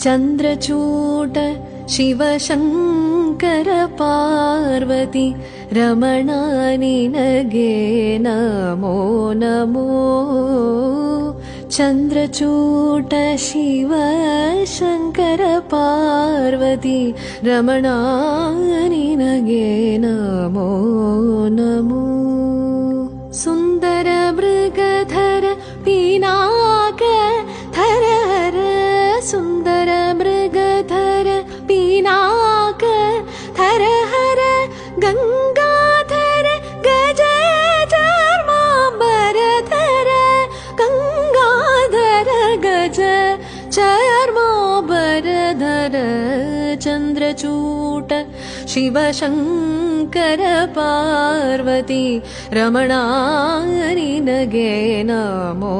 चन्द्रचूड शिवशङ्कर पार्वती रमणा निनगे नमो नमो। चन्द्रचूड शिवशङ्कर पार्वती रमणा निनगे नमो नमो। सुन्दर मृगधर पिनाक धर हर सुन्दर मृगधर पिनाक धर हर गङ्गाधर गज चर्माम्बरधर गङ्गाधर गज चर्माम्बरधर। चन्द्रचूड शिवशङ्कर पार्वती रमणा निनगे नमो।